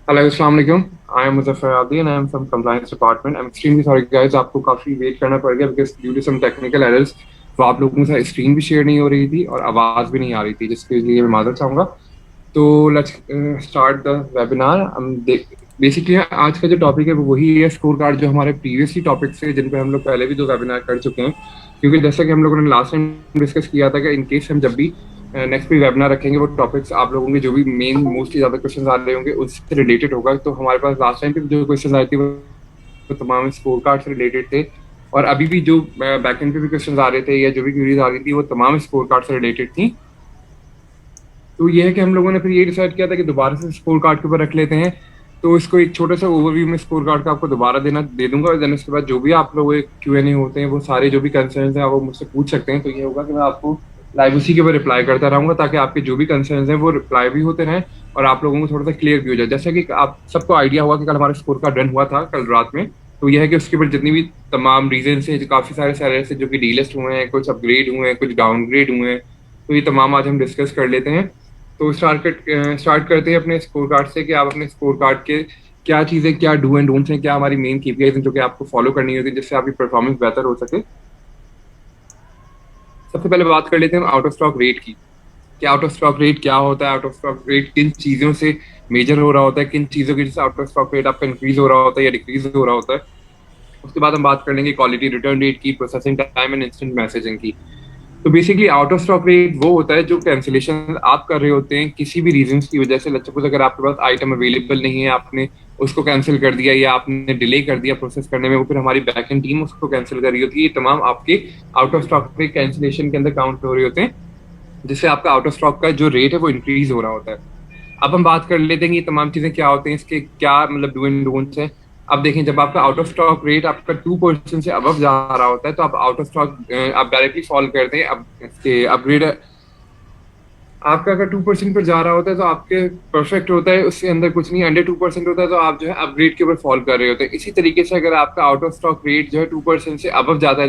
Hello अस्सलाम वालेकुम। आई am Muzaffar Adi and I am from compliance department. I am extremely sorry guys, आपको काफी wait करना पड़ गया because due to some technical errors तो आप लोगों के साथ स्क्रीन भी शेयर नहीं हो रही थी और आवाज भी नहीं आ रही थी, जिसके लिए मैं माजरत चाहूंगा। तो लेट्स स्टार्ट द वेबिनार। हम बेसिकली आज का जो टॉपिक है वो वही है, स्कोर कार्ड, जो हमारे प्रीवियसली टॉपिक्स थे जिन पे हम लोग पहले भी दो वेबिनार कर चुके हैं। क्योंकि जैसा कि हम लोगों ने लास्ट टाइम डिस्कस किया था कि इन केस हम जब भी नेक्स्ट भी वेबिनार रखेंगे वो टॉपिक्स आप लोगों के जो भी मेन मोस्टली ज्यादा क्वेश्चन आ रहे होंगे उससे रिलेटेड होगा। तो हमारे पास लास्ट टाइम पे जो क्वेश्चन आए थे वो तमाम स्कोर कार्ड से रिलेटेड थे। और अभी भी जो बैकएंड पे भी क्वेश्चन आ रहे थे या जो भी क्वेरीज आ रही थी वो तमाम स्कोर कार्ड से रिलेटेड थी। तो ये है कि हम लोगों ने फिर ये डिसाइड किया था कि दोबारा से स्कोर कार्ड के ऊपर रख लेते हैं। तो इसको एक छोटा सा ओवरव्यू में स्कोर कार्ड का आपको दोबारा दे दूंगा, और देन उसके बाद जो भी आप लोग Q&A होते हैं वो सारे जो भी कंसर्न्स हैं वो मुझसे पूछ सकते हैं। तो ये होगा कि मैं आपको लाइव उसी के ऊपर रिप्लाई करता रहूंगा ताकि आपके जो भी कंसर्न्स हैं वो रिप्लाई भी होते रहें और आप लोगों को थोड़ा सा क्लियर भी हो जाए। जैसा कि आप सबको आइडिया हुआ कि कल हमारा स्कोर कार्ड रन हुआ था कल रात में। तो यह है कि उसके ऊपर जितनी भी तमाम रीजन है, जो काफी सारे सेलर्स हैं जो कि डीलिस्ट हुए हैं, कुछ अपग्रेड हुए हैं, कुछ डाउनग्रेड हुए हैं, तो ये तमाम आज हम डिस्कस कर लेते हैं। तो स्टार्ट करते हैं अपने स्कोर कार्ड से कि आप अपने स्कोर कार्ड के क्या चीज़ें, क्या डू एंड डोंट्स हैं, क्या हमारी मेन KPIs हैं जो कि आपको फॉलो करनी होती है जिससे आपकी परफॉर्मेंस बेहतर हो सके। सबसे पहले बात कर लेते हैं आउट ऑफ स्टॉक रेट की। कि आउट ऑफ स्टॉक रेट क्या होता है, आउट ऑफ स्टॉक रेट किन चीज़ों से मेजर हो रहा होता है, किन चीज़ों की वजह से आउट ऑफ स्टॉक रेट आपका इंक्रीज हो रहा होता है या डिक्रीज हो रहा होता है। उसके बाद हम बात कर लेंगे क्वालिटी रिटर्न रेट की, processing time and instant messaging की। तो basically out of stock rate वो होता है जो कैंसिलेशन आप कर रहे होते हैं किसी भी रीजन की वजह से। लेट्स सपोज अगर आपके पास आइटम अवेलेबल नहीं है, आपने उसको कैंसिल कर दिया या आपने डिले कर दिया प्रोसेस करने में, वो फिर हमारी बैक एंड टीम उसको कैंसिल कर रही होती है। ये तमाम आपके out of stock rate cancellation के अंदर काउंट हो रहे होते हैं, जिससे आपका आउट ऑफ स्टॉक का जो रेट है वो इंक्रीज हो रहा होता है। अब हम बात कर लेते हैं कि ये तमाम चीजें क्या होते हैं, इसके क्या मतलब डू एंड डोंट्स हैं। अब देखें, जब आपका आउट ऑफ स्टॉक रेट आपका 2% से अबव जा रहा होता है तो आप आउट ऑफ स्टॉक आप डायरेक्टली फॉल करते हैं। अब इसके अपग्रेड आपका अगर 2% पर जा रहा होता है तो आपके परफेक्ट होता है, उसके अंदर कुछ नहीं। अंडर 2% होता है तो आप जो है अपग्रेड के ऊपर फॉल कर रहे होते हैं। इसी तरीके से अगर आपका आउट ऑफ स्टॉक रेट जो है 2% से अबव जाता है,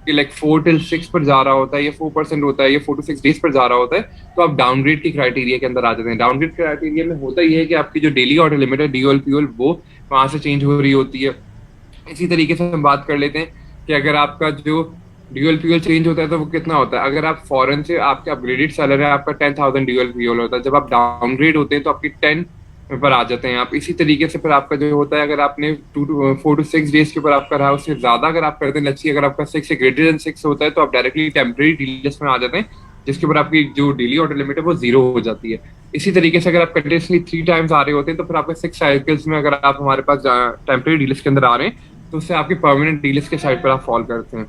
लाइक 4 till 6 पर जा रहा होता है या 4% होता है या 4 to 6 days पर जा रहा होता है, तो आप डाउनग्रेड की क्राइटेरिया के अंदर आ जाते हैं। डाउनग्रेड क्राइटेरिया में होता ही है कि आपकी जो डेली ऑर्डर लिमिट है DOL वो वहां से चेंज हो रही होती है। इसी तरीके से हम बात कर लेते हैं कि अगर आपका जो DOL चेंज होता है तो वो कितना होता है। अगर आप फॉरेन से आपके अपग्रेडेड सेलर है, आपका 10,000 DOL होता है। जब आप डाउनग्रेड होते हैं तो आपकी 10 पर आ जाते हैं आप। इसी तरीके से फिर आपका जो होता है, अगर आपने 4 to 6 days के ऊपर आपका रहा, उससे ज्यादा अगर आप करते हैं, लच्छी अगर आपका 6 से ग्रेटर देन 6 होता है तो आप डायरेक्टली टेम्परेरी डीलिस्ट में आ जाते हैं, जिसके ऊपर आपकी जो डेली ऑर्डर लिमिट है वो 0 हो जाती है। इसी तरीके से अगर आप कंटिन्यूसली 3 times आ रहे होते हैं तो फिर आपके 6 साइकिल्स में अगर आप हमारे पास टेम्परेरी डीलिस्ट के अंदर आ रहे हैं तो उससे आपके परमानेंट डीलिस्ट के साइड पर आप फॉल करते हैं।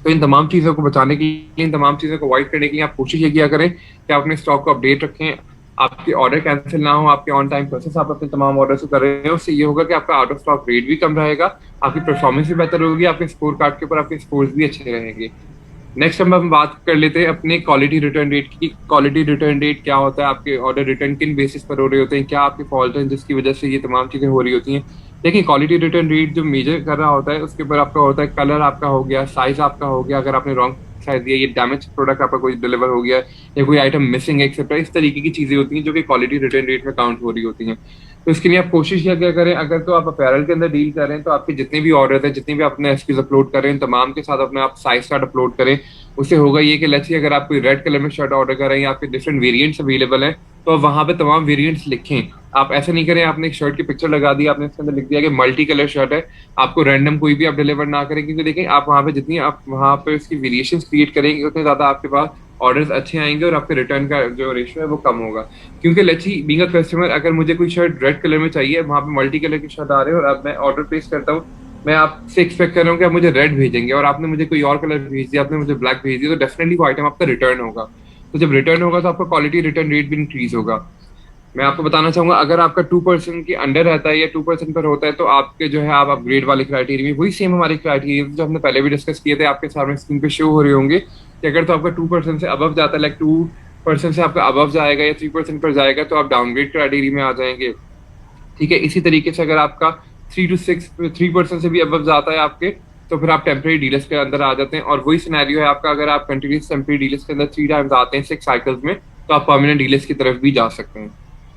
तो इन तमाम चीज़ों को बचाने के लिए, इन तमाम चीज़ों को अवॉइड करने के लिए आप कोशिश ये किया करें कि आप अपने स्टॉक को अपडेट रखें, आपके ऑर्डर कैंसिल ना हो, आपके ऑन टाइम प्रोसेस आप अपने तमाम ऑर्डर को कर रहे हैं। उससे ये होगा कि आपका आउट ऑफ स्टॉक रेट भी कम रहेगा, आपकी परफॉर्मेंस भी बेहतर होगी, आपके स्कोर कार्ड के ऊपर आपके स्कोर्स भी अच्छे रहेंगे। नेक्स्ट हम बात कर लेते हैं अपने क्वालिटी रिटर्न रेट की। क्वालिटी रिटर्न रेट क्या होता है, आपके ऑर्डर रिटर्न किन बेसिस पर हो रहे होते हैं, क्या आपके फॉल्ट हैं जिसकी वजह से ये तमाम चीज़ें हो रही होती हैं। देखिए, क्वालिटी रिटर्न रेट जो मेजर कर रहा होता है उसके ऊपर आपका होता है कलर आपका हो गया, साइज आपका हो गया, अगर आपने रॉन्ग साइज दिया, ये डैमेज प्रोडक्ट आपका कोई डिलीवर हो गया या कोई आइटम मिसिंग है एक्सेट्रा, इस तरीके की चीज़ें होती हैं जो कि क्वालिटी रिटर्न रेट में काउंट हो रही होती हैं। तो इसके लिए आप कोशिश क्या करें, अगर तो आप अपैरल के अंदर डील कर रहे हैं तो आपके जितने भी ऑर्डर है, जितने भी अपने एसक्यूज अपलोड कर रहे हैं, तमाम के साथ अपने आप साइज चार्ट अपलोड करें। उससे होगा ये कि लेट्स अगर आप कोई रेड कलर में शर्ट ऑर्डर कर रहे हैं या आपके डिफरेंट वेरिएंट्स अवेलेबल हैं तो आप वहां पे तमाम वेरिएंट्स लिखें। आप ऐसा नहीं करें आपने एक शर्ट की पिक्चर लगा दी, आपने इसके अंदर लिख दिया कि मल्टी कलर शर्ट है, आपको रैंडम कोई भी आप डिलीवर ना करें। क्योंकि देखें, आप वहां पे जितनी आप वहां पे उसकी वेरिएशंस क्रिएट करेंगे उतने ज्यादा आपके पास ऑर्डर्स अच्छे आएंगे और आपके रिटर्न का जो रेशियो है वो कम होगा। क्योंकि लच्छी बीइंग अ कस्टमर, अगर मुझे कोई शर्ट रेड कलर में चाहिए, वहां पे मल्टी कलर की शर्ट आ रही है और अब मैं ऑर्डर प्लेस करता हूँ, मैं आपसे एक्सपेक्ट कर रहा हूँ कि आप मुझे रेड भेजेंगे और आपने मुझे कोई और कलर भेज दिया, आपने मुझे ब्लैक भेज दिया, तो डेफिनेटली वो आइटम आपका रिटर्न होगा। तो जब रिटर्न होगा तो आपका क्वालिटी रिटर्न रेट भी इंक्रीज होगा। मैं आपको बताना चाहूंगा, अगर आपका 2% के अंडर रहता है या 2% पर होता है तो आपके जो है आप अपग्रेड वाले क्राइटेरिया में, वही सेम हमारे क्राइटेरिया जो हमने पहले भी डिस्कस किए थे, आपके सामने स्क्रीन पे शो हो रहे होंगे कि अगर तो आपका 2% से अबव जाता है, लाइक 2% से आपका अबव जाएगा या 3% पर जाएगा तो आप डाउनग्रेड क्राइटेरिया में आ जाएंगे। ठीक है, इसी तरीके से अगर आपका 3% से भी अबव जाता है आपके, तो फिर आप टेम्परेरी डीलर्स के अंदर आ जाते हैं। और वही सिनेरियो है आपका, अगर आप कंटिन्यूस टेम्परेरी डीलर्स के अंदर 3 times आते हैं 6 साइकिल्स में, तो आप परमानेंट डीलर्स की तरफ भी जा सकते हैं।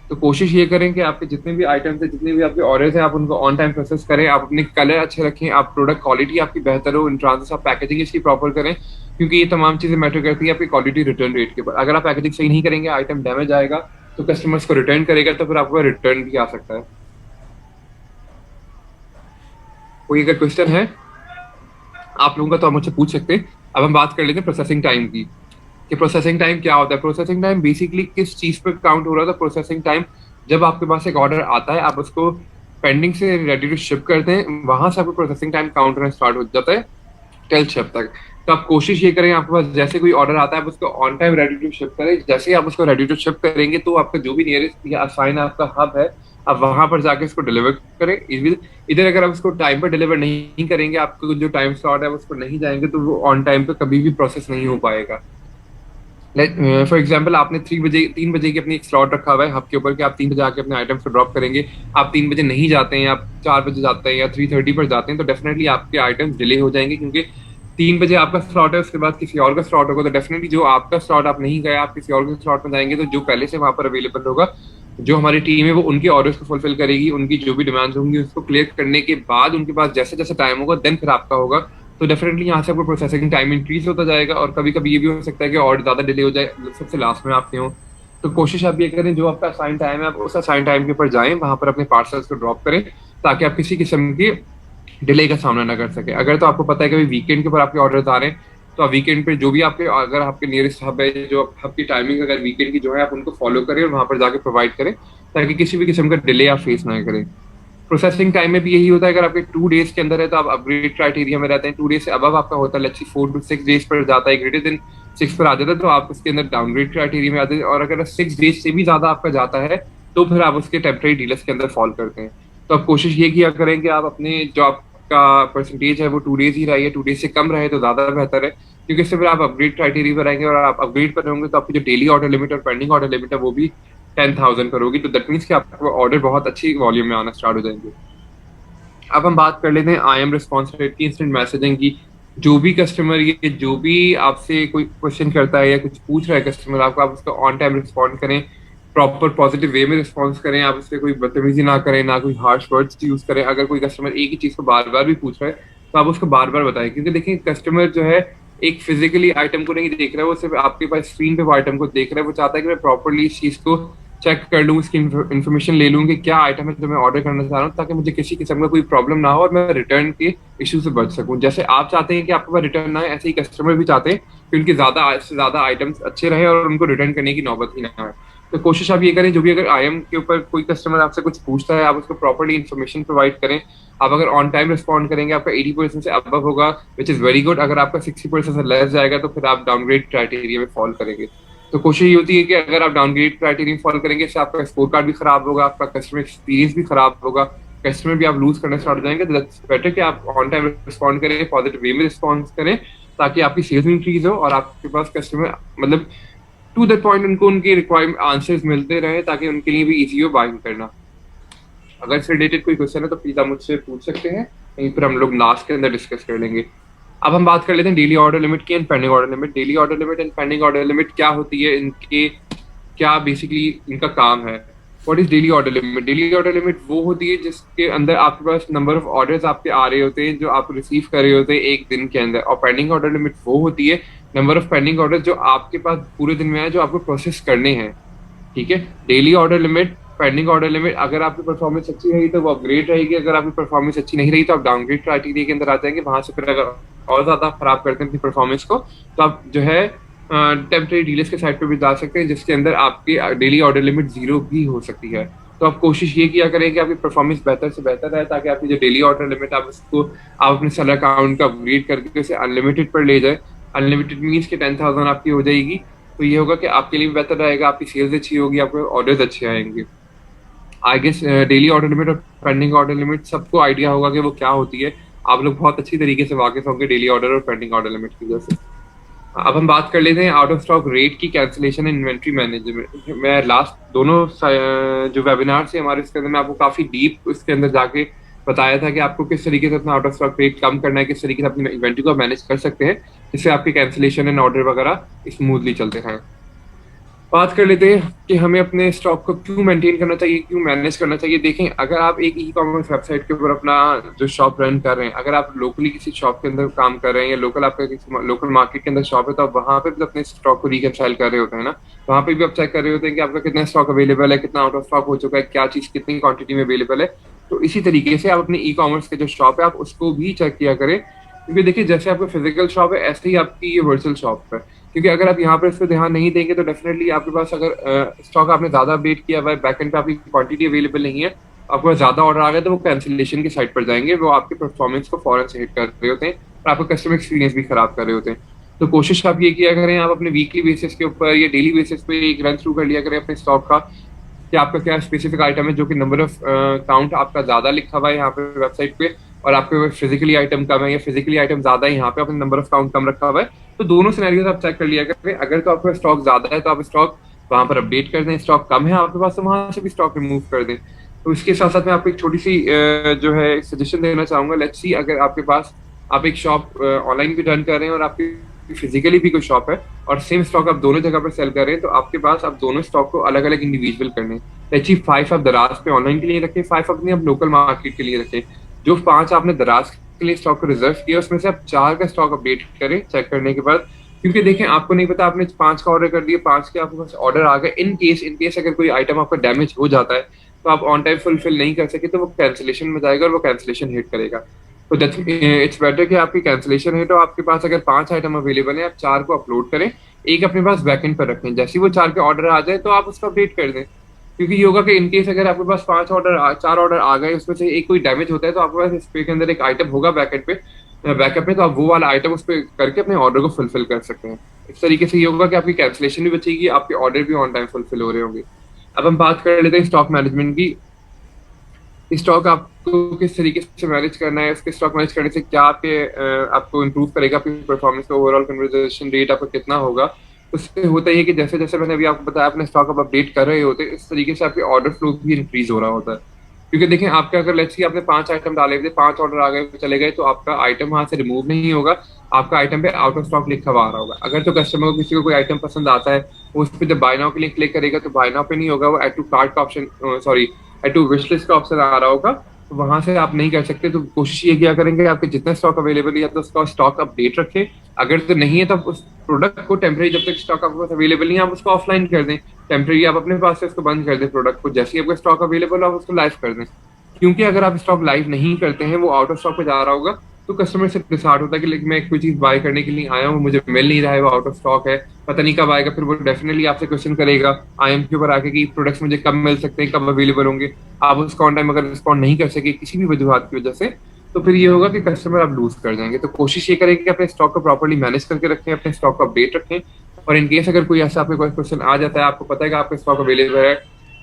तो कोशिश ये करें कि आपके जितने भी आइटम्स है, जितने भी आपके ऑर्डर्स हैं, आप उनको ऑन टाइम प्रोसेस करें, आप अपने कलर अच्छे रखें, आप प्रोडक्ट क्वालिटी आपकी बेहतर हो, इन ट्रांसफर आप पैकेजिंग इसकी प्रॉपर करें, क्योंकि ये तमाम चीजें मैटर करती है आपकी क्वालिटी रिटर्न रेट के ऊपर। अगर आप पैकेजिंग सही नहीं करेंगे, आइटम डैमेज आएगा, तो कस्टमर्स को रिटर्न करेगा, तो फिर आपको रिटर्न भी आ सकता है। कोई अगर क्वेश्चन है आप लोगों का तो आप मुझसे पूछ सकते हैं। अब हम बात कर लेते हैं प्रोसेसिंग टाइम की, कि प्रोसेसिंग टाइम क्या होता है। प्रोसेसिंग टाइम बेसिकली किस चीज पर काउंट हो रहा था। प्रोसेसिंग टाइम, जब आपके पास एक ऑर्डर आता है, आप उसको पेंडिंग से रेडी टू शिप करते हैं, वहां से आपको प्रोसेसिंग टाइम काउंट होना स्टार्ट हो जाता है 12 शिप तक। तो आप कोशिश ये करें, आपके पास जैसे कोई ऑर्डर आता है आप उसको on time ready to ship करें। जैसे ही आप उसको रेडी टू शिप करेंगे, तो आपका जो भी नियरेस्ट या असाइन आपका हब है, आप वहां पर जाके इसको डिलीवर करें। इधर अगर आप उसको टाइम पर डिलीवर नहीं करेंगे, आपको जो टाइम स्लॉट है उसको नहीं जाएंगे, तो वो ऑन टाइम पे कभी भी प्रोसेस नहीं हो पाएगा। फॉर एग्जाम्पल, आपने 3 बजे की अपनी एक स्लॉट रखा हुआ है हब के ऊपर कि आप 3 बजे आके अपने आइटम्स को ड्रॉप करेंगे। आप 3 बजे नहीं जाते हैं, आप 4 बजे जाते हैं या 3:30 पर जाते हैं, तो डेफिनेटली आपके आइटम्स डिले हो जाएंगे, क्योंकि 3 बजे आपका स्लॉट है, उसके बाद किसी और का स्लॉट होगा, तो डेफिनेटली जो आपका स्लॉट आप नहीं गए, आप किसी और के स्लॉट में जाएंगे, तो जो पहले से वहां पर अवेलेबल होगा, जो हमारी टीम है वो उनके ऑर्डर्स को फुलफिल करेगी, उनकी जो भी डिमांड्स होंगी उसको क्लियर करने के बाद उनके पास जैसे जैसे टाइम होगा, देन फिर आपका होगा। तो डेफिनेटली यहाँ से आपको प्रोसेसिंग टाइम इंक्रीज होता जाएगा, और कभी कभी ये भी हो सकता है कि और ज्यादा डिले हो जाए, सबसे लास्ट में आपके हो। तो कोशिश आप ये करें, जो आपका असाइन टाइम है आप उस असाइन टाइम के ऊपर जाएं, वहां पर अपने पार्सल्स को ड्रॉप करें, ताकि आप किसी किस्म की डिले का सामना ना कर सके। अगर तो आपको पता है कि वीकेंड के ऊपर आपके ऑर्डर्स आ रहे हैं, तो आप वीकेंड पे जो भी आपके, अगर आपके नियरेस्ट हब है, जो हब की टाइमिंग अगर वीकेंड की जो है, आप उनको फॉलो करें और वहां पर जाके प्रोवाइड करें, ताकि किसी भी किस्म का डिले आप फेस ना करें। प्रोसेसिंग टाइम में भी यही होता है, अगर आपके 2 डेज के अंदर है तो आप अपग्रेड क्राइटेरिया में रहते हैं। 2 डेज से अब आपका होता है, लेट्स सी 4 to 6 डेज पर जाता है, ग्रेटर देन 6 पर आ जाता है, तो आप उसके अंदर डाउनग्रेड क्राइटेरिया में आते हैं। और अगर 6 डेज से भी ज्यादा आपका जाता है, तो फिर आप उसके टेम्परेरी डीलर्स के अंदर फॉल करते हैं। तो आप कोशिश ये किया करें कि आप अपने जो आपका परसेंटेज है वो 2 डेज ही रहे, 2 डेज से कम रहे तो ज्यादा बेहतर है, क्योंकि इससे फिर आप अपग्रेड क्राइटेरिया पर आएंगे, और आप अपग्रेड पर होंगे तो आपकी जो डेली ऑर्डर लिमिट और पेंडिंग ऑर्डर लिमिट है वो भी 10,000 पर होगी। तो दैट मीन्स कि आपको ऑर्डर बहुत अच्छी वॉल्यूम में आना स्टार्ट हो जाएंगे। अब हम बात कर लेते हैं आई एम रिस्पॉन्स रेट की, इंस्टेंट मैसेजिंग की। जो भी कस्टमर, ये जो भी आपसे कोई क्वेश्चन करता है या कुछ पूछ रहा है कस्टमर आपको, आप उसका ऑन टाइम रिस्पॉन्ड करें, प्रॉपर पॉजिटिव वे में रिस्पॉन्स करें। आप उससे कोई बदतमीजी ना करें, ना कोई हार्श वर्ड्स यूज करें। अगर कोई कस्टमर एक ही चीज को बार बार भी पूछ रहा है, तो आप उसको बार बार बताएं, क्योंकि देखिए कस्टमर जो है एक फिजिकली आइटम को नहीं देख रहा है, वो सिर्फ आपके पास स्क्रीन पे वो आइटम को देख रहा है। वो चाहता है कि मैं प्रॉपरली इस चीज को चेक कर लूँ, इसकी इन्फॉर्मेशन ले लूँ कि क्या आइटम है जो मैं ऑर्डर करना चाह रहा हूँ, ताकि मुझे किसी किस्म का कोई प्रॉब्लम ना हो और मैं रिटर्न के इशू से बच सकूँ। जैसे आप चाहते हैं कि आपके पास रिटर्न ना आए, ऐसे ही कस्टमर भी चाहते हैं कि उनके ज्यादा से ज्यादा आइटम्स अच्छे रहे और उनको रिटर्न करने की नौबत ही ना आए। तो कोशिश आप ये करें, जो भी अगर आईएम के ऊपर कोई कस्टमर आपसे कुछ पूछता है, आप उसको प्रॉपर्ली इन्फॉर्मेशन प्रोवाइड करें। आप अगर ऑन टाइम रिस्पॉन्ड करेंगे, आपका 80% से अबव होगा, विच इज वेरी गुड। अगर आपका 60% से लेस जाएगा, तो फिर आप डाउनग्रेड क्राइटेरिया में फॉल करेंगे। तो कोशिश ये होती है कि अगर आप डाउनग्रेड क्राइटेरिया फॉलो करेंगे, इससे आपका स्कोर कार्ड भी खराब होगा, आपका कस्टमर एक्सपीरियंस भी खराब होगा, कस्टमर भी आप लूज करना स्टार्ट हो जाएंगे। तो दैट्स बेटर कि आप ऑन टाइम रिस्पॉन्ड करें, पॉजिटिव वे में रिस्पॉन्स करें, ताकि आपकी सेल्स इंक्रीज हो और आपके पास कस्टमर मतलब टू दैट पॉइंट उनको उनके रिक्वायरमेंट आंसर्स मिलते रहे, ताकि उनके लिए भी इजी हो बाइंग करना। अगर इससे रिलेटेड कोई क्वेश्चन है तो प्लीज आप मुझसे पूछ सकते हैं, यहीं पर हम लोग लास्ट के अंदर डिस्कस कर लेंगे। अब हम बात कर लेते हैं डेली ऑर्डर लिमिट की and pending order limit. Daily order limit and pending order limit क्या होती है, इनके क्या बेसिकली इनका काम है। What is daily order limit? Daily order limit वो होती है जिसके अंदर आपके पास नंबर ऑफ ऑर्डर्स आपके आ रहे होते हैं, जो आप रिसीव कर रहे होते हैं एक दिन के अंदर। और पेंडिंग ऑर्डर लिमिट वो होती है नंबर ऑफ पेंडिंग ऑर्डर जो आपके पास पूरे दिन में आए, जो आपको प्रोसेस करने हैं। ठीक है, daily order limit, pending order limit, अगर आपकी परफॉर्मेंस अच्छी रही तो वो अपग्रेड रहेगी, अगर आपकी परफॉर्मेंस अच्छी नहीं रही तो आप डाउनग्रेड क्राइटेरिया के अंदर आ जाएंगे। वहां से फिर अगर और ज्यादा खराब करते हैं अपनी परफॉर्मेंस को, तो आप जो है टेम्परेरी डीलर्स के साइड पे भी जा सकते हैं, जिसके अंदर आपकी डेली ऑर्डर लिमिट 0 भी हो सकती है। तो आप कोशिश ये किया करें कि आपकी परफॉर्मेंस बेहतर से बेहतर रहे, ताकि आपकी जो डेली ऑर्डर लिमिट आप उसको आप अपने सेलर अकाउंट का अपग्रेड करके उसे अनलिमिटेड पर ले जाए। अनलिमिटेड मीन्स कि 10,000 आपकी हो जाएगी। तो ये होगा कि आपके लिए भी बेहतर रहेगा, आपकी सेल्स अच्छी होगी, आपके ऑर्डर्स अच्छे आएंगे। I guess daily order limit और पेंडिंग ऑर्डर लिमिट सबको आइडिया होगा कि वो क्या होती है। आप लोग बहुत अच्छी तरीके से वाकिफ होंगे डेली ऑर्डर और पेंडिंग ऑर्डर लिमिट की वजह से। अब हम बात कर लेते हैं आउट ऑफ स्टॉक रेट की, कैंसिलेशन एंड इन्वेंट्री मैनेजमेंट। मैं लास्ट दोनों जो वेबिनार से हमारे इसके अंदर मैं आपको काफी डीप इसके अंदर जाके बताया था कि आपको किस तरीके से अपना आउट ऑफ स्टॉक रेट कम करना है, किस तरीके से अपनी इन्वेंट्री को मैनेज कर सकते हैं, जिससे आपकी कैंसिलेशन एंड ऑर्डर वगैरह स्मूथली चलते हैं। बात कर लेते हैं कि हमें अपने स्टॉक को क्यों मेंटेन करना चाहिए, क्यों मैनेज करना चाहिए। देखें, अगर आप एक ई कॉमर्स वेबसाइट के ऊपर अपना जो शॉप रन कर रहे हैं, अगर आप लोकली किसी शॉप के अंदर काम कर रहे हैं या लोकल आपका किसी लोकल मार्केट के अंदर शॉप है, तो आप वहां पे भी अपने स्टॉक को रिकनसाइल कर रहे होते हैं ना। वहां पे भी आप चेक कर रहे होते हैं कि आपका कितना स्टॉक अवेलेबल है, कितना आउट ऑफ स्टॉक हो चुका है, क्या चीज कितनी क्वांटिटी में अवेलेबल है। तो इसी तरीके से आप अपने ई कॉमर्स के जो शॉप है आप उसको भी चेक किया करें, क्योंकि देखिए जैसे आपका फिजिकल शॉप है ऐसे ही आपकी ये वर्चुअल शॉप है। क्योंकि अगर आप यहाँ पर इस पर ध्यान नहीं देंगे तो डेफिनेटली आपके पास अगर स्टॉक आपने ज्यादा अपडेट किया हुआ है, बैकएंड पे आपकी क्वांटिटी अवेलेबल नहीं है, आपके पास ज्यादा ऑर्डर आ गए, तो वो कैंसिलेशन की साइड पर जाएंगे, वो आपके परफॉर्मेंस को फौरन से हिट कर रहे होते हैं और आपका कस्टमर एक्सपीरियंस भी खराब कर रहे होते हैं। तो कोशिश आप ये किया करें, आप अपने वीकली बेसिस के ऊपर या डेली बेसिस पे एक रन थ्रू कर लिया करें अपने स्टॉक का, कि आपका क्या स्पेसिफिक आइटम है, जो कि नंबर ऑफ काउंट आपका ज्यादा लिखा हुआ है यहाँ पे वेबसाइट पे, और आपके फिजिकली आइटम कम है या फिजिकली आइटम ज्यादा है यहाँ पे आपने नंबर ऑफ काउंट कम रखा हुआ है। तो दोनों सिनेरियोज आप चेक कर लिया करें। अगर तो आपका स्टॉक ज्यादा है तो आप स्टॉक वहां पर अपडेट कर दें, स्टॉक कम है आपके पास तो वहां से भी स्टॉक रिमूव कर दें। तो इसके साथ साथ मैं आपको एक छोटी सी जो है सजेशन देना चाहूंगा। लेट्स सी, अगर आपके पास आप एक शॉप ऑनलाइन भी रन कर रहे हैं और आपकी फिजिकली भी कोई शॉप है और सेम स्टॉक आप दोनों जगह पर सेल कर रहे हैं, तो आपके पास आप दोनों स्टॉक को अलग अलग इंडिविजुअल करने। लेट्स सी 5 आप दराज पे ऑनलाइन के लिए रखें, 5 अपने आप लोकल मार्केट के लिए रखें। जो 5 आपने दराज के लिए स्टॉक को रिजर्व किया उसमें से आप 4 का स्टॉक अपडेट करें चेक करने के बाद। क्योंकि देखें, आपको नहीं पता, आपने 5 का ऑर्डर कर दिया, 5 के आपके पास ऑर्डर आ गए, इन केस अगर कोई आइटम आपका डैमेज हो जाता है तो आप ऑन टाइम फुलफिल नहीं कर सके, तो वो कैंसिलेशन में जाएगा और वो कैंसिलेशन हिट करेगा। तो इट्स बेटर कि आपकी कैंसिलेशन हिट हो। आपके पास अगर 5 आइटम अवेलेबल है, आप 4 को अपलोड करें, एक अपने पास बैकएंड पर रखें। जैसे ही वो 4 के ऑर्डर आ जाए तो आप उसको अपडेट कर दें। क्योंकि ये होगा कि इनकेस अगर आपके पास 4 ऑर्डर आ गए, उसमें से एक कोई डैमेज होता है, तो आपके पास इस पे के अंदर एक आइटम होगा बैकएंड पे, बैकअप में, तो आप वो वाला आइटम उस पर करके अपने ऑर्डर को फुलफिल कर सकते हैं। इस तरीके से ये होगा कि आपकी कैंसिलेशन भी बचेगी, आपके ऑर्डर भी ऑन टाइम फुलफिल हो रहे होंगे। अब हम बात कर लेते हैं स्टॉक मैनेजमेंट की। स्टॉक आपको किस तरीके से मैनेज करना है, उसके स्टॉक मैनेज करने से क्या आपको इम्प्रूव करेगा, आपकी परफॉर्मेंस का ओवरऑल कन्वर्जेशन रेट आपका कितना होगा। उससे होता ही है कि जैसे जैसे मैंने अभी आपको बताया अपने स्टॉक आप अपडेट कर रहे होते हैं, इस तरीके से आपके ऑर्डर फ्लो भी इंक्रीज हो रहा होता है। क्योंकि देखें, आपके अगर लेट्स सी आपने 5 आइटम डाले थे, 5 ऑर्डर आ गए चले गए, तो आपका आइटम वहां से रिमूव नहीं होगा, आपका आइटम पे आउट ऑफ स्टॉक लिखा हुआ आ रहा होगा। अगर तो कस्टमर को किसी को कोई आइटम पसंद आता है, वो उस पर जब बाय नाउ के लिए क्लिक करेगा तो बाय नाउ पे नहीं होगा, वो एड टू कार्ट का option, sorry, add to wish list का ऑप्शन आ रहा होगा, तो वहां से आप नहीं कर सकते। तो कोशिश ये किया करेंगे आपके जितना स्टॉक अवेलेबल है तो उसका स्टॉक अपडेट रखें। अगर तो नहीं है तो उस प्रोडक्ट को टेम्परेरी, जब तक स्टॉक आपके पास अवेलेबल नहीं है, आप उसको ऑफलाइन कर दें। टेम्परेरी आप अपने पास से उसको बंद कर दें प्रोडक्ट को, जैसे ही आपका स्टॉक अवेलेबल हो आप उसको लाइव कर दें। क्योंकि अगर आप स्टॉक लाइव नहीं करते हैं, वो आउट ऑफ स्टॉक पे जा रहा होगा, तो कस्टमर से डिसार्ट होता है कि लेकिन मैं कोई चीज बाय करने के लिए आया हूँ, मुझे मिल नहीं रहा है, वो आउट ऑफ स्टॉक है, पता नहीं कब आएगा। फिर वो डेफिनेटली आपसे क्वेश्चन करेगा आईएम के ऊपर आके कि प्रोडक्ट्स मुझे कब मिल सकते हैं, कब अवेलेबल होंगे। आप उसका ऑन टाइम अगर रिस्पॉन्ड नहीं कर सके किसी भी वजूहत की वजह से, तो फिर ये होगा कि कस्टमर आप लूज कर जाएंगे। तो कोशिश ये करें कि अपने स्टॉक को प्रॉपर्ली मैनेज करके रखें, अपने स्टॉक को अपडेट रखें। और इनकेस अगर कोई ऐसा आपके कोई क्वेश्चन आ जाता है, आपको पता है कि आपका स्टॉक अवेलेबल है,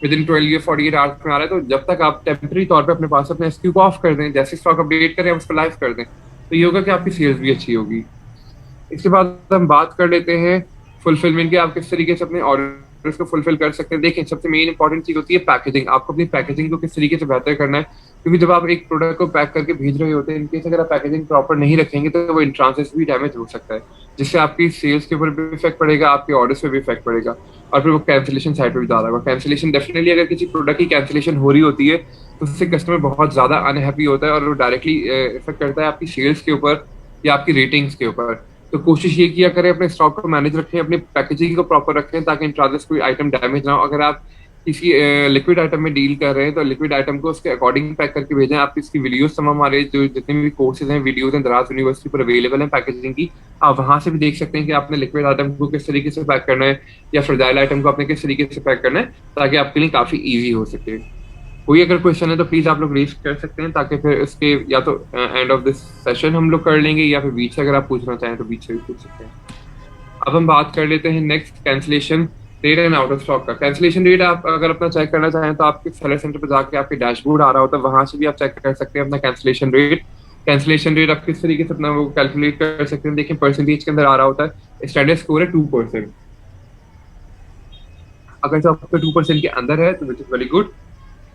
विद इन 12 या 48 आवर्स में आ रहा है, तो जब तक आप टेम्परेरी तौर पे अपने पास अपने एसक्यू को ऑफ कर दें, जैसे स्टॉक अपडेट करें उसको लाइव कर दें, तो ये होगा कि आपकी सेल्स भी अच्छी होगी। इसके बाद हम बात कर लेते हैं फुलफिलमेंट की, आप किस तरीके से अपने ऑर्डर्स को फुलफिल कर सकते हैं। देखिए, सबसे मेन इंपॉर्टेंट चीज होती है पैकेजिंग। आपको अपनी पैकेजिंग को किस तरीके से बेहतर करना है, क्योंकि जब आप एक प्रोडक्ट को पैक करके भेज रहे होते हैं, इनकेस अगर आप पैकेजिंग प्रॉपर नहीं रखेंगे तो वो इन ट्रांसिट भी डैमेज हो सकता है, जिससे आपकी सेल्स के ऊपर भी इफेक्ट पड़ेगा, आपके ऑर्डर्स पे भी इफेक्ट पड़ेगा, और फिर वो कैंसिलेशन साइड पर भी ज्यादा होगा। कैंसिलेशन डेफिनेटली, अगर किसी प्रोडक्ट की कैंसिलेशन हो रही होती है तो उससे कस्टमर बहुत ज्यादा अनहैप्पी होता है और वो डायरेक्टली इफेक्ट करता है आपकी सेल्स के ऊपर या आपकी रेटिंग्स के ऊपर। तो कोशिश ये किया करें अपने स्टॉक को मैनेज रखें, अपनी पैकेजिंग को प्रॉपर रखें, ताकि इन ट्रांजिट कोई आइटम डैमेज ना हो। अगर आप किसी लिक्विड आइटम में डील कर रहे हैं तो लिक्विड आइटम को उसके अकॉर्डिंग पैक करके भेजें। आप इसकी वीडियोस तमाम हमारे जो जितने भी कोर्सेज हैं, वीडियोस हैं, दराज यूनिवर्सिटी पर अवेलेबल हैं पैकेजिंग की, आप वहां से भी देख सकते हैं कि आपने लिक्विड आइटम को किस तरीके से पैक करना है या फ्रजाइल आइटम को आपने किस तरीके से पैक करना है, ताकि आपके लिए काफी ईजी हो सके। कोई अगर क्वेश्चन है तो प्लीज आप लोग रेज कर सकते हैं, ताकि फिर इसके या तो एंड ऑफ दिस सेशन हम लोग कर लेंगे, या फिर बीच से अगर आप पूछना चाहें तो बीच से भी पूछ सकते हैं। अब हम बात कर लेते हैं next, cancellation rate and out of stock का। कैंसिलेशन रेट आप अगर अपना चेक करना चाहें तो आपके सेलर सेंटर पर जाके आपके डैशबोर्ड आ रहा होता है, वहां से भी आप चेक कर सकते हैं अपना कैंसिलेशन रेट। कैंसिलेशन रेट आप किस तरीके से अपना वो कैलकुलेट कर सकते हैं। देखिए, परसेंटेज के अंदर आ रहा होता है, स्टैंडर्ड स्कोर है 2%। अगर जो आपका 2% के अंदर है तो विच इज वेरी गुड।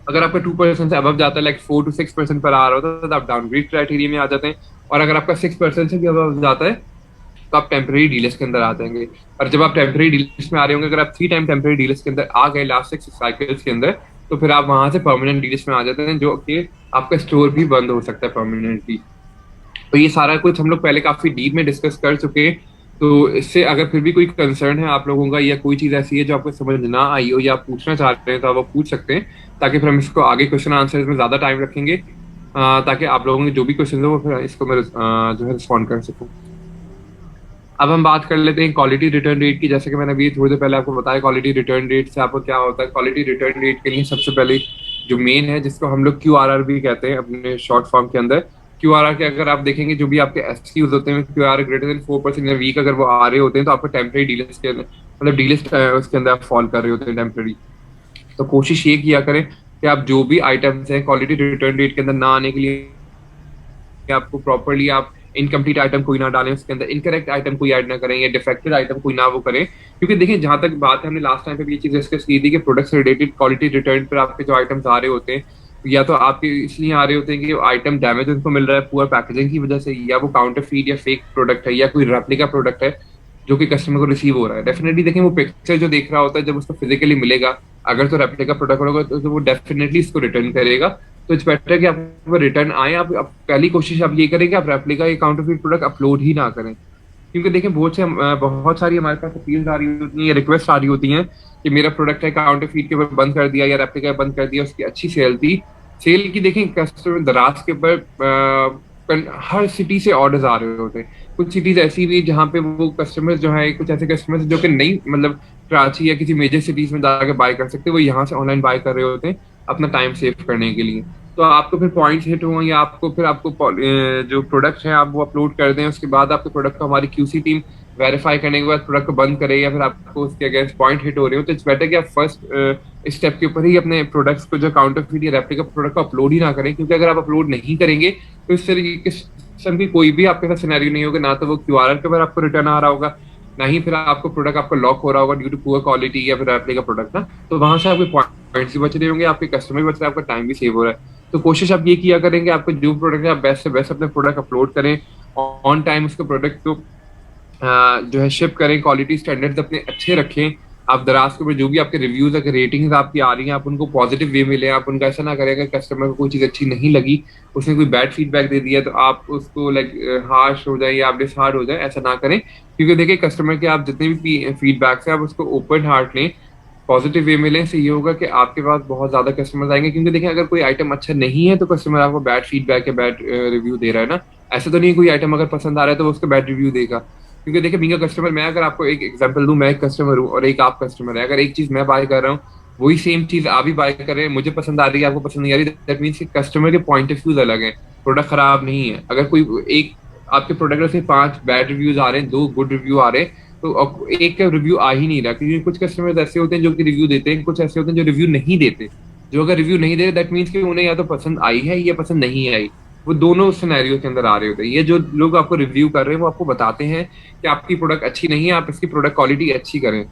अगर आपका 2% से अबव जाता है, लाइक 4 to 6% पर आ रहा होता है, तो आप डाउनग्रेड क्राइटेरिया में आ जाते हैं। और अगर आपका 6% से भी अबव जाता है तो आप टेम्परेरी डीलर्स के अंदर आ जाएंगे। और जब आप टेम्परेरी डीलर्स में आ रहे होंगे, अगर आप 3 टाइम टेम्परेरी डीलर्स के अंदर आ गए लास्ट 6 साइकिल्स के अंदर, तो फिर आप वहां से परमानेंट डीलर्स में आ जाते हैं, जो कि आपका स्टोर भी बंद हो सकता है परमानेंटली। तो ये सारा कुछ हम लोग पहले काफी डीप में डिस्कस कर चुके हैं। तो इससे अगर फिर भी कोई कंसर्न है आप लोगों का, या कोई चीज ऐसी है जो आपको समझ ना आई हो या आप पूछना चाहते हैं, तो आप वो पूछ सकते हैं, ताकि फिर हम इसको आगे क्वेश्चन आंसर में ज्यादा टाइम रखेंगे, ताकि आप लोगों के जो भी क्वेश्चन हो वो फिर इसको मैं जो है रिस्पॉन्ड कर सकूं। अब हम बात कर लेते हैं क्वालिटी रिटर्न रेट की। जैसे कि मैंने अभी थोड़ी देर पहले आपको बताया, क्वालिटी रिटर्न रेट से आपको क्या होता है। क्वालिटी रिटर्न रेट के लिए सबसे पहले जो मेन है, जिसको हम लोग QRR भी कहते हैं अपने शॉर्ट फॉर्म के अंदर, QRR के अगर आप देखेंगे जो भी आपके SKUs होते हैं, QRR ग्रेटर देन 4% वीक अगर वो आ रहे होते हैं, तो आपको टेम्परेरी डीलर्स के अंदर, मतलब डीलर्स उसके अंदर आप फॉल कर रहे होते हैं टेम्परेरी। तो कोशिश ये किया करें कि आप जो भी आइटम्स हैं क्वालिटी रिटर्न रेट के अंदर ना आने के लिए, कि आपको प्रॉपरली आप इनकम्प्लीट आइटम कोई ना डालें उसके अंदर, इनकरेक्ट आइटम कोई ऐड ना करें, या डिफेक्टेड आइटम कोई ना वो करें। क्योंकि देखिए, जहां तक बात है, हमने लास्ट टाइम पे भी ये चीज डिस्कस की थी कि प्रोडक्ट से रिलेटेड क्वालिटी रिटर्न पर आपके जो आइटम्स आ रहे होते हैं, या तो आपके इसलिए आ रहे होते हैं कि आइटम डैमेज उनको मिल रहा है पुअर पैकेजिंग की वजह से, या वो काउंटरफीट या फेक प्रोडक्ट है, या कोई रेप्लिका प्रोडक्ट है जो कि कस्टमर को रिसीव हो रहा है। डेफिनेटली देखिए, वो पिक्चर जो देख रहा होता है, जब उसको फिजिकली मिलेगा, अगर तो रेप्लिका प्रोडक्ट होगा तो वो डेफिनेटली इसको रिटर्न करेगा। तो इट्स बेटर कि आप रिटर्न आए, आप पहली कोशिश आप ये करें कि आप रेप्लिका या काउंटरफीट प्रोडक्ट अपलोड ही ना करें। क्योंकि देखिए, बहुत सारी हमारे पास अपील्स आ रही होती हैं, रिक्वेस्ट आ रही होती हैं कि मेरा प्रोडक्ट है काउंटरफीट के ऊपर बंद कर दिया या रेप्लिका बंद कर दिया, उसकी अच्छी सेल थी। सेल की देखें, कस्टमर दराज के ऊपर हर सिटी से ऑर्डर्स आ रहे होते हैं। कुछ सिटीज ऐसी भी जहाँ पे वो कस्टमर्स जो है, कुछ ऐसे कस्टमर्स जो कि नहीं, मतलब कराची या किसी मेजर सिटीज में जाकर बाय कर सकते, वो यहाँ से ऑनलाइन बाय कर रहे होते हैं अपना टाइम सेव करने के लिए। तो आपको फिर पॉइंट्स हिट हुए, या आपको फिर जो प्रोडक्ट है आप वो अपलोड कर दें, उसके बाद आपके प्रोडक्ट को हमारी QC टीम वेरीफाई करने के बाद प्रोडक्ट को बंद करे, या फिर आपको उसके अगेंस्ट पॉइंट हिट हो रहे हो, तो इट्स बेटर कि आप फर्स्ट स्टेप के ऊपर ही अपने प्रोडक्ट्स को, जो काउंटरफीट या रेप्लिका प्रोडक्ट को अपलोड ही ना करें। क्योंकि अगर आप अपलोड नहीं करेंगे तो इस तरीके किस्म की कोई भी आपके साथ सिनेरियो नहीं होगा, ना तो वो QRR के ऊपर आपको रिटर्न आ रहा होगा, ना ही फिर आपको प्रोडक्ट आपको लॉक हो रहा होगा ड्यू टू पुअर क्वालिटी या फिर रेप्लिका प्रोडक्ट ना। तो वहां से आपके पॉइंट्स भी बच रहे होंगे, आपके कस्टमर भी बच रहे हैं, आपका टाइम भी सेव हो रहा है। तो कोशिश आप ये किया करेंगे, आपको जो प्रोडक्ट है आप बेस्ट से बेस्ट अपने प्रोडक्ट अपलोड करें, ऑन टाइम उसको प्रोडक्ट को जो है शिप करें, क्वालिटी स्टैंडर्ड्स अपने अच्छे रखें। आप दराज के ऊपर जो भी आपके रिव्यूज अगर रेटिंग्स आपकी आ रही हैं, आप उनको पॉजिटिव वे में लें। आप उनका ऐसा ना करें, अगर कस्टमर को कोई चीज़ अच्छी नहीं लगी, उसने कोई बैड फीडबैक दे दिया, तो आप उसको लाइक हार्श हो जाए या आप डिसहार्ड हो जाए, ऐसा ना करें। क्योंकि देखिए, कस्टमर के आप जितने भी फीडबैक्स हैं, आप उसको ओपन हार्ट लें, पॉजिटिव वे में लें। इससे ये होगा कि आपके पास बहुत ज्यादा कस्टमर्स आएंगे। क्योंकि देखिए, अगर कोई आइटम अच्छा नहीं है तो कस्टमर आपको बैड फीडबैक या बैड रिव्यू दे रहा है ना। ऐसा तो नहीं कोई आइटम अगर पसंद आ रहा है तो वो उसको बैड रिव्यू देगा। क्योंकि देखिए, बीइंग अ कस्टमर, मैं अगर आपको एक एग्जांपल दूं, मैं एक कस्टमर हूँ और एक आप कस्टमर है। अगर एक चीज मैं बाय कर रहा हूँ, वही सेम चीज आप भी बाय कर रहे हैं, मुझे पसंद आ रही है, आपको पसंद नहीं आ रही, दैट मीन्स कि कस्टमर के पॉइंट ऑफ व्यूज अलग है, प्रोडक्ट खराब नहीं है। अगर कोई एक आपके प्रोडक्ट से 5 बैड रिव्यूज आ रहे हैं, 2 गुड रिव्यू आ रहे हैं, तो एक का रिव्यू आ ही नहीं रहा। क्योंकि कुछ कस्टमर ऐसे होते हैं जो कि रिव्यू देते हैं, कुछ ऐसे होते हैं जो रिव्यू नहीं देते। जो अगर रिव्यू नहीं दे रहे, दैट मीन्स कि उन्हें या तो पसंद आई है या पसंद नहीं आई। वो दोनों सिनेरियो के अंदर आ रहे होते हैं। ये जो लोग आपको रिव्यू कर रहे हैं, वो आपको बताते हैं कि आपकी प्रोडक्ट अच्छी नहीं है, आप इसकी प्रोडक्ट क्वालिटी अच्छी करें।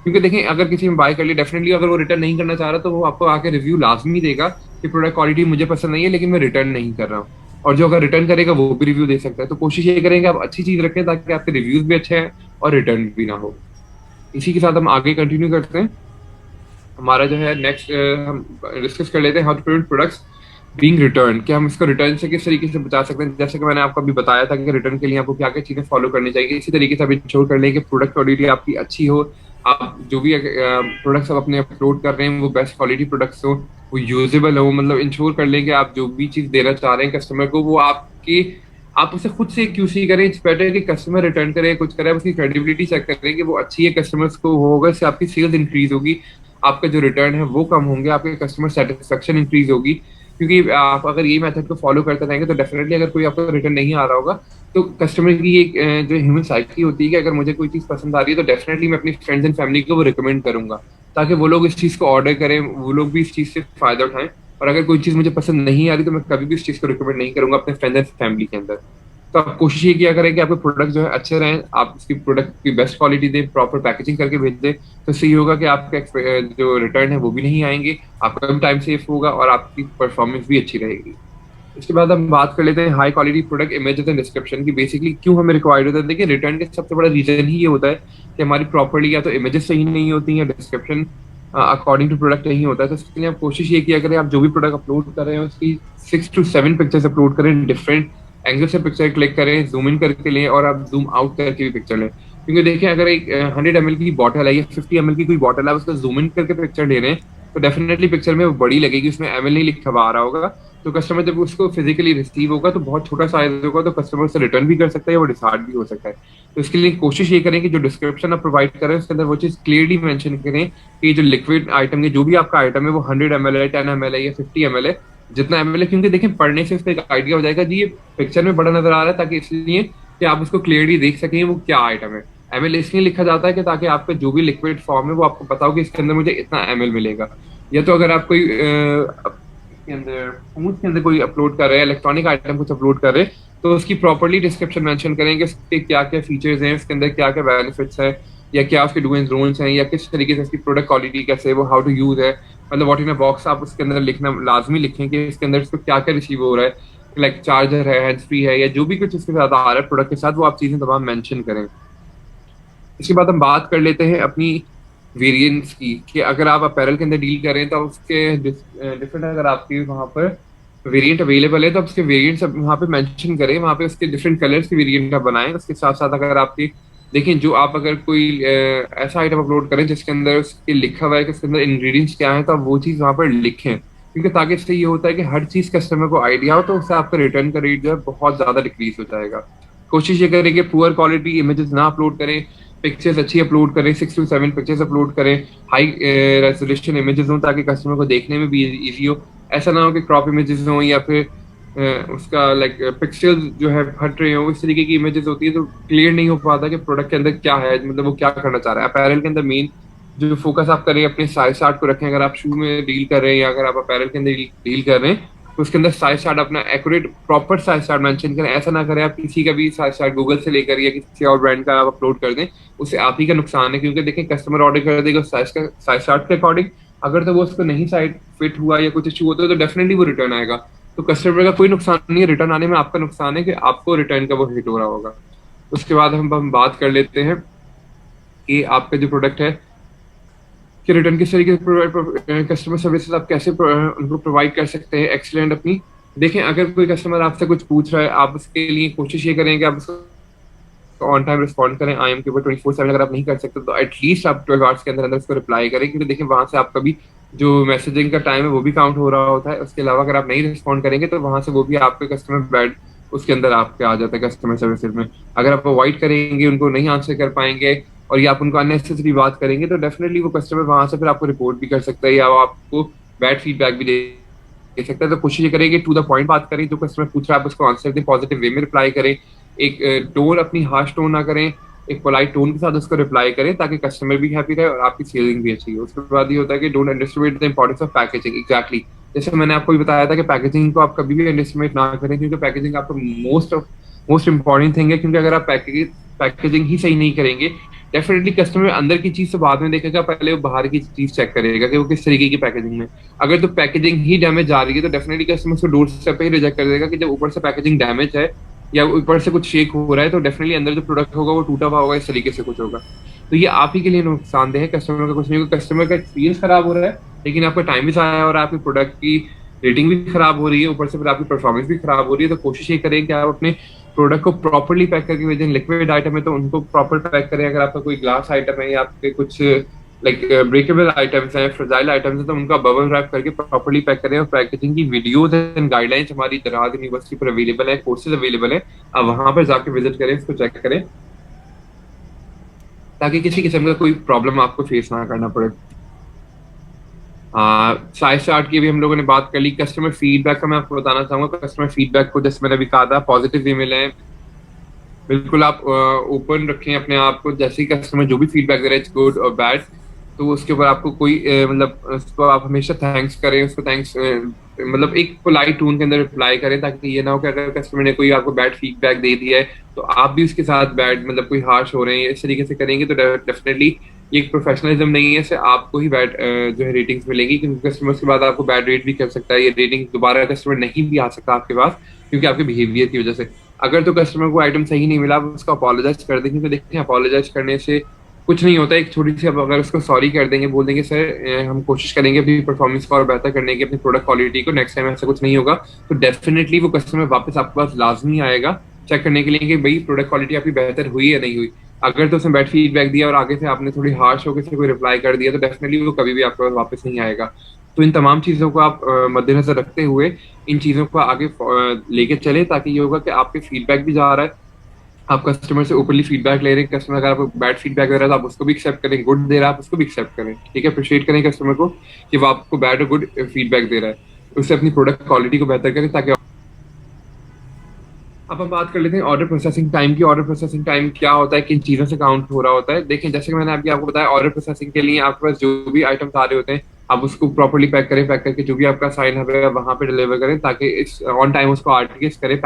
क्योंकि देखें, अगर किसी ने बाय कर लिया, डेफिनेटली अगर वो रिटर्न नहीं करना चाह रहा, तो वो आपको आके रिव्यू लाजमी देगा कि प्रोडक्ट क्वालिटी मुझे पसंद नहीं है, लेकिन मैं रिटर्न नहीं कर रहा हूँ। और जो अगर रिटर्न करेगा वो भी रिव्यू दे सकता है। तो कोशिश ये करेंगे आप अच्छी चीज रखें, ताकि आपके रिव्यूज भी अच्छे हैं और रिटर्न भी ना हो। इसी के साथ हम आगे कंटिन्यू करते हैं। हमारा जो है नेक्स्ट, हम डिस्कस कर लेते हैं how to prevent products being return, कि हम इसको रिटर्न से किस तरीके से बचा सकते हैं। जैसे कि मैंने आपको अभी बताया था कि रिटर्न के लिए आपको क्या क्या चीजें फॉलो करनी चाहिए। इसी तरीके से आप इंश्योर कर लें कि प्रोडक्ट क्वालिटी आपकी अच्छी हो। आप जो भी प्रोडक्ट्स आप अपने अपलोड कर रहे हैं, वो बेस्ट क्वालिटी प्रोडक्ट्स हो, वो यूजेबल हो। मतलब इंश्योर कर लें कि आप जो भी चीज देना चाह रहे हैं कस्टमर को, वो आपकी, आप उसे खुद से QC करें। इट्स बेटर कि कस्टमर रिटर्न करे, कुछ करे, उसकी क्रेडिबिलिटी चेक करें कि वो अच्छी है, कस्टमर्स को होगा, इससे आपकी सेल्स इंक्रीज होगी, आपका जो रिटर्न है वो कम होंगे, आपके कस्टमर सेटिस्फेक्शन इंक्रीज होगी। क्योंकि आप अगर ये मेथड को फॉलो करते रहेंगे, तो डेफिनेटली अगर कोई आपको रिटर्न नहीं आ रहा होगा, तो कस्टमर की एक जो ह्यूमन साइकी होती है कि अगर मुझे कोई चीज़ पसंद आ रही है, तो डेफिनेटली मैं अपनी फ्रेंड्स एंड फैमिली को वो रिकमेंड करूंगा, ताकि वो लोग इस चीज़ को ऑर्डर करें, वो लोग भी इस चीज़ से फायदा उठाएं। और अगर कोई चीज़ मुझे पसंद नहीं आ रही, तो मैं कभी भी इस चीज़ को रिकमेंड नहीं करूंगा अपने फ्रेंड्स एंड फैमिली के अंदर। तो आप कोशिश ये किया करें कि आपके प्रोडक्ट जो है अच्छे रहें, आप उसकी प्रोडक्ट की बेस्ट क्वालिटी दें, प्रॉपर पैकेजिंग करके भेज दें। तो इससे ये होगा कि आपका जो रिटर्न है वो भी नहीं आएंगे, आपका भी टाइम सेफ होगा और आपकी परफॉर्मेंस भी अच्छी रहेगी। इसके बाद हम बात कर लेते हैं high quality product images and description की। बेसिकली क्यों हमें रिक्वायर्ड होता है? देखिए, रिटर्न का सबसे बड़ा रीजन ही ये होता है कि हमारी प्रॉपर्ली या तो इमेजेस सही नहीं होती या डिस्क्रिप्शन अकॉर्डिंग टू प्रोडक्ट नहीं होता है। तो इसके लिए आप कोशिश ये किया करें, आप जो भी प्रोडक्ट अपलोड कर रहे हैं उसकी 6 to 7 पिक्चर्स अपलोड करें, डिफरेंट एंगल से पिक्चर क्लिक करें, जूम इन करके लें और आप जूम आउट करके भी पिक्चर लें। क्योंकि देखिए, अगर एक 100 ml की बॉटल है या 50 ml की कोई बॉटल है, उसका जूम इन करके पिक्चर ले रहे हैं, तो डेफिनेटली पिक्चर में वो बड़ी लगेगी, उसमें एमएल नहीं लिखा हुआ आ रहा होगा। तो कस्टमर जब उसको फिजिकली रिसीव होगा तो बहुत छोटा साइज होगा, तो कस्टमर उसे रिटर्न भी कर सकता है, वो डिसहार्ड भी हो सकता है। तो इसके लिए कोशिश ये करें कि जो डिस्क्रिप्शन आप प्रोवाइड करें उसके अंदर वो चीज क्लियरली मेंशन करें कि जो लिक्विड आइटम है, जो भी आपका आइटम है, वो 100 ml है, 10 ml है या 50 ml है, जितना एमएल है। क्योंकि देखिए, पढ़ने से उसका एक आइडिया हो जाएगा जी, ये पिक्चर में बड़ा नजर आ रहा है, ताकि इसलिए कि आप उसको क्लियरली देख सकें वो क्या आइटम है। एमएल इसलिए लिखा जाता है कि ताकि आपका जो भी लिक्विड फॉर्म है वो आपको पता हो कि इसके अंदर मुझे इतना एमएल मिलेगा। या तो अगर आप कोई इसके अंदर फोन के अंदर कोई अपलोड कर रहे हैं, इलेक्ट्रॉनिक आइटम कुछ अपलोड कर रहे हैं, तो उसकी प्रॉपर्ली डिस्क्रिप्शन मेंशन करेंगे, उसके क्या क्या फीचर्स हैं, उसके अंदर क्या क्या बेनिफिट्स है, या क्या उसके डू एंड डोंट्स हैं, या किस तरीके से उसकी प्रोडक्ट क्वालिटी कैसे है, वो हाउ टू यूज है, मतलब व्हाट इन अ बॉक्स आप उसके अंदर लिखना लाजमी लिखें कि इसके अंदर इसको क्या क्या रिसीव हो रहा है, लाइक चार्जर है, हैंड्स फ्री है, या जो भी कुछ इसके साथ आ रहा है प्रोडक्ट के साथ, वो आप चीजें तमाम मेंशन करें। इसके बाद हम बात कर लेते हैं अपनी वेरिएंट्स की, कि अगर आप अपैरल के अंदर डील करें तो उसके डिफरेंट, अगर आपके वहाँ पर वेरिएंट अवेलेबल है तो आप उसके वेरिएंट्स वहाँ पे मेंशन करें, वहाँ पे उसके डिफरेंट कलर्स की वेरिएंट आप बनाएं। उसके साथ साथ अगर आपकी देखें, जो आप अगर कोई ऐसा आइटम अपलोड करें जिसके अंदर उसके लिखा हुआ है कि उसके अंदर इंग्रेडिएंट्स क्या है, तो आप वो चीज़ वहाँ पर लिखें। क्योंकि ताकि इससे ये होता है कि हर चीज़ कस्टमर को आइडिया हो, तो उससे आपका रिटर्न का रेट जो है बहुत ज़्यादा डिक्रीज हो जाएगा। कोशिश ये करें कि पुअर क्वालिटी इमेजेस ना अपलोड करें, पिक्चर्स अच्छी अपलोड करें, 6 to 7 पिक्चर्स अपलोड करें, हाई रेजोल्यूशन इमेजेस हों ताकि कस्टमर को देखने में भी इजी हो। ऐसा ना हो कि क्रॉप इमेजेस हों या फिर उसका लाइक पिक्सल जो है हट रहे हो, इस तरीके की इमेजेस होती है तो क्लियर नहीं हो पाता कि प्रोडक्ट के अंदर क्या है, मतलब वो क्या करना चाह रहा है। अपैरल के अंदर मेन जो फोकस आप करें अपने साइज चार्ट को रखें। अगर आप शू में डील कर रहे हैं या अगर आप अपैरल के अंदर डील कर रहे हैं, तो उसके अंदर साइज चार्ट अपना accurate proper size chart mention करें। ऐसा ना करें आप किसी का भी साइज चार्ट गूगल से लेकर या किसी और ब्रांड का आप अपलोड कर दें, उससे आप ही का नुकसान है। क्योंकि देखें, कस्टमर ऑर्डर कर देगा साइज चार्ट के अकॉर्डिंग, अगर तो वो उसको नहीं साइड फिट हुआ या कुछ इशू होता है तो डेफिनेटली वो रिटर्न आएगा। तो कस्टमर का कोई नुकसान नहीं है, रिटर्न आने में आपका नुकसान है कि आपको रिटर्न का वो हिट हो रहा होगा। उसके बाद हम बात कर लेते हैं कि आपका जो प्रोडक्ट है कि रिटर्न किस तरीके से कस्टमर सर्विसेज आप कैसे उनको प्रोवाइड कर सकते हैं एक्सीलेंट अपनी। देखें, अगर कोई कस्टमर आपसे कुछ पूछ रहा है, आप उसके लिए कोशिश ये करें कि आप उसको ऑन टाइम रिस्पॉन्ड करें। आई एम के ऊपर 24/7 अगर आप नहीं कर सकते तो एटलीस्ट आप 12 आवर्स के अंदर अंदर उसको रिप्लाई करें। क्योंकि देखिए, वहां से आपका भी जो मैसेजिंग का टाइम है वो भी काउंट हो रहा होता है। उसके अलावा अगर आप नहीं रिस्पॉन्ड करेंगे तो वहां से वो भी आपके कस्टमर बैड उसके अंदर आपके आ जाता है कस्टमर सर्विसेज में। अगर आप अवॉइड करेंगे, उनको नहीं आंसर कर पाएंगे और या आप उनको अननेसेसरी बात करेंगे, तो डेफिनेटली वो कस्टमर वहां से फिर आपको रिपोर्ट भी कर सकता है या वो आपको बैड फीडबैक भी दे सकता है। तो कोशिश करें कि टू द पॉइंट बात करें, जो कस्टमर पूछ रहा है आप उसको आंसर दें, पॉजिटिव वे में रिप्लाई करें, एक टोन अपनी हार्श टोन ना करें, एक पोलाइट टोन के साथ उसको रिप्लाई करें ताकि कस्टमर भी हैप्पी रहे और आपकी सेलिंग भी अच्छी हो। उसके बाद ये होता है कि don't underestimate the importance of packaging. Exactly जैसे मैंने आपको भी बताया था कि पैकेजिंग को आप कभी भी अंडरएस्टिमेट ना करें, क्योंकि पैकेजिंग आपका मोस्ट इंपॉर्टेंट थिंग है। क्योंकि अगर आप पैकेजिंग ही सही नहीं करेंगे, डेफिनेटली कस्टमर अंदर की चीज तो बाद में देखेगा, पहले वो बाहर की चीज चेक करेगा कि वो किस तरीके की पैकेजिंग में। अगर तो पैकेजिंग ही डैमेज जा रही है तो डेफिनेटली कस्टमर उसको डोर स्टेप पे ही रिजेक्ट कर देगा कि जब ऊपर से पैकेजिंग डैमेज है या ऊपर से कुछ शेक हो रहा है तो डेफिनेटली अंदर जो प्रोडक्ट होगा वो टूटा हुआ होगा, इस तरीके से कुछ होगा। तो ये आप ही के लिए नुकसानदेह है, कस्टमर का कुछ नहीं होगा। कस्टमर का एक्सपीरियंस खराब हो रहा है, लेकिन आपका टाइम भी जाया हो रहा है, आपके प्रोडक्ट की रेटिंग भी खराब हो रही है, ऊपर से फिर आपकी परफॉर्मेंस भी खराब हो रही है। तो कोशिश ये करें कि आप अपने प्रोडक्ट को प्रॉपरली पैक करके भेजें। लिक्विड आइटम है तो उनको प्रॉपर पैक करें। अगर आपका कोई ग्लास आइटम है या आपके कुछ लाइक ब्रेकेबल आइटम्स हैं, फ्रेजाइल आइटम्स हैं, तो उनका बबल रैप करके प्रॉपरली पैक करें। और पैकेजिंग की वीडियोज एंड गाइडलाइंस हमारी दरहाद यूनिवर्सिटी पर अवेलेबल है, कोर्सेज अवेलेबल है, आप वहां पर जाके विजिट करें, उसको चेक करें ताकि किसी किस्म का कोई प्रॉब्लम आपको फेस ना करना पड़े। साइज चार्ट की भी हम लोगों ने बात कर ली। कस्टमर फीडबैक का मैं आपको बताना चाहूंगा। कस्टमर फीडबैक को जैसे मैंने अभी कहा था, पॉजिटिव वे में लें, बिल्कुल आप ओपन रखें अपने आप को। जैसे ही कस्टमर जो भी फीडबैक दे रहे हैं, गुड और बैड, तो उसके ऊपर आपको कोई मतलब उसको आप हमेशा थैंक्स करें, उसको थैंक्स मतलब एक पोलाइट टोन के अंदर रिप्लाई करें, ताकि ये ना हो कि अगर कस्टमर ने कोई आपको बैड फीडबैक दे दिया है तो आप भी उसके साथ बैड मतलब कोई हार्श हो रहे हैं, इस तरीके से करेंगे तो डेफिनेटली ये एक प्रोफेशनलिज्म नहीं है, इससे आपको ही बैड जो है रेटिंग्स मिलेंगी, क्योंकि कस्टमर्स के बाद आपको बैड रेट भी कर सकता है, ये रेटिंग दोबारा कस्टमर नहीं भी आ सकता आपके पास क्योंकि आपके बिहेवियर की वजह से। अगर तो कस्टमर को आइटम सही नहीं मिला, आप उसको अपोलोजाइज कर देंगे, तो देखते हैं अपोलोजाइज करने से कुछ नहीं होता है। एक छोटी सी, अब अगर उसको सॉरी कर देंगे, बोल देंगे सर हम कोशिश करेंगे अपनी परफॉर्मेंस को और बेहतर करने की, अपनी प्रोडक्ट क्वालिटी को, नेक्स्ट टाइम ऐसा कुछ नहीं होगा, तो डेफिनेटली वो कस्टमर वापस आपके पास लाजमी आएगा चेक करने के लिए कि भाई प्रोडक्ट क्वालिटी आपकी बेहतर हुई या नहीं हुई। अगर तो उसने बैड फीडबैक दिया और आगे से आपने थोड़ी हार्श होकर से कोई रिप्लाई कर दिया, तो डेफिनेटली वो कभी भी आपके पास वापस नहीं आएगा। तो इन तमाम चीज़ों को आप मद्देनजर रखते हुए इन चीज़ों को आगे लेके चले, ताकि ये होगा कि आपके फीडबैक भी जा रहा है, आप कस्टमर से ओपनली फीडबैक ले रहे हैं। कस्टमर अगर आपको बैड फीडबैक दे रहा है तो आप उसको भी एक्सेप्ट करें, गुड दे रहा है आप उसको भी एक्सेप्ट करें, ठीक है। अप्रिशिएट करें कस्टमर को कि वो आपको बैड और गुड फीडबैक दे रहा है, उससे अपनी प्रोडक्ट क्वालिटी को बेहतर करें ताकि। अब हम बात कर लेते हैं ऑर्डर प्रोसेसिंग टाइम की। ऑर्डर प्रोसेसिंग टाइम क्या होता है, किन चीज़ों से काउंट हो रहा होता है। देखें, जैसे कि मैंने अभी आपको बताया, ऑर्डर प्रोसेसिंग के लिए आपके पास जो भी आइटम्स आ रहे होते हैं, आप उसको प्रॉपर्ली पैक करें, पैक करके जो भी आपका साइन है वहाँ पे डिलीवर करें, ताकि इस ऑन टाइम उसको आरटीएस करें,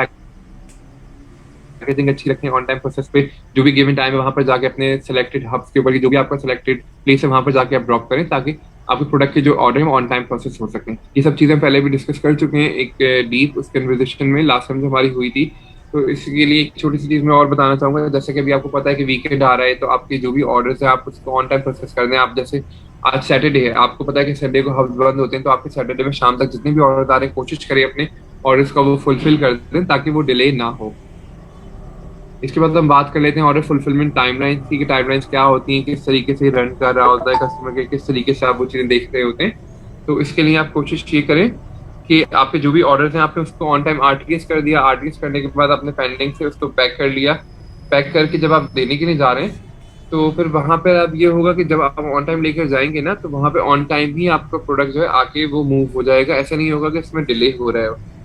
पैकेजिंग अच्छी रखें, ऑन टाइम प्रोसेस पे जो भी गिवन टाइम है वहाँ पर जाके अपने सेलेक्टेड हब्स के ऊपर जो भी आपका सेलेक्टेड प्लेस है वहाँ पर जाके आप ड्रॉप करें, ताकि आपके प्रोडक्ट के जो ऑर्डर है ऑन टाइम प्रोसेस हो सकें। ये सब चीज़ें पहले भी डिस्कस कर चुके हैं एक डीप उस कन्वर्सेशन में लास्ट टाइम जो हमारी हुई थी। तो इसके लिए एक छोटी सी चीज़ मैं और बताना चाहूँगा, जैसे कि अभी आपको पता है कि वीकेंड आ रहा है, तो आपके जो भी ऑर्डर्स है आप उसको ऑन टाइम प्रोसेस कर दें। आप जैसे आज सैटरडे है, आपको पता है कि संडे को हब्स बंद होते हैं, तो आपके सैटरडे में शाम तक जितने भी ऑर्डर आ रहे हैं कोशिश करें अपने ऑर्डर्स का वो फुलफिल कर दें ताकि वो डिले ना हो। इसके बाद हम बात कर लेते हैं ऑर्डर फुलफिलमेंट टाइमलाइंस की, टाइमलाइंस क्या होती हैं, किस तरीके से रन कर रहा होता है कस्टमर के, किस तरीके से आप वो चीज़ें देख रहे होते हैं। तो इसके लिए आप कोशिश ये करें कि आपके जो भी ऑर्डर्स हैं आपने उसको ऑन टाइम आरटीएस कर दिया, आरटीएस करने के बाद आपने पेंडिंग से उसको पैक कर लिया। पैक करके जब आप देने के लिए जा रहे हैं, तो फिर वहां पर अब ये होगा कि जब आप ऑन टाइम लेकर जाएंगे ना, तो वहां पे ऑन टाइम ही आपका प्रोडक्ट जो है आके वो मूव हो जाएगा। ऐसा नहीं होगा कि इसमें डिले हो रहा है।